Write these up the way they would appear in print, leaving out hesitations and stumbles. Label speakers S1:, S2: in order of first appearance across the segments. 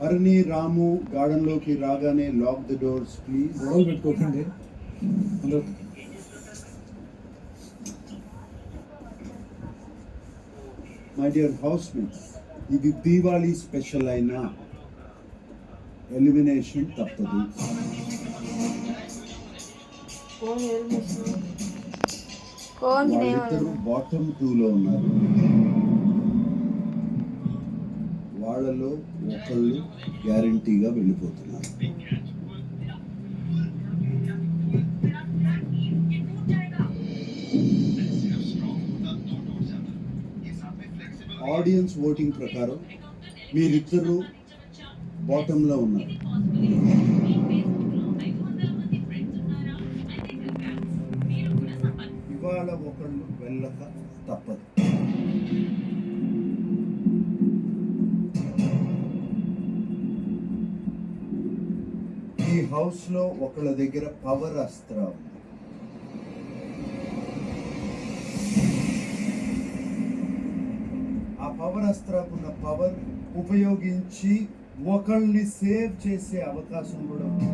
S1: అరుణి రాము garden లోకి రాగానే lock the doors please.
S2: గొడవలు పెట్టుకోకండి అందరూ.
S1: మై డియర్ హౌస్మేట్స్, ఇది దీవాళీ స్పెషల్ అయిన ఎలిమినేషన్ తప్పదు. వాళ్ళిద్దరు బాటమ్ 2లో ఉన్నారు. వాళ్ళలో ఒకళ్ళు గ్యారంటీగా వెళ్ళిపోతున్నారు. ఆడియన్స్ ఓటింగ్ ప్రకారం మీరిద్దరు బాటంలో ఉన్నారు. ఇవాళ ఒకళ్ళు వెళ్ళక తప్పదు. ఈ హౌస్ లో ఒకళ్ళ దగ్గర పవర్ అస్త్ర ఉంది. ఆ పవర్ అస్త్రాకున్న పవర్ ఉపయోగించి ఒకళ్ళని సేవ్ చేసే అవకాశం కూడా ఉంది.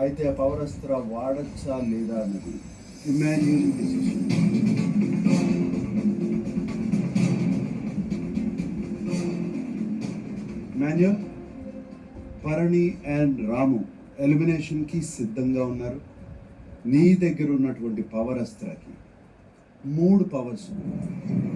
S1: అయితే ఆ పవర్ అస్త్ర వాడచ్చా లేదా అన్నది Emmanuel decision. Emmanuel, Bharani and Ramu elimination కి సిద్ధంగా ఉన్నారు. నీ దగ్గర ఉన్నటువంటి పవర్ అస్త్రకి 3 పవర్స్ ఉన్నాయి.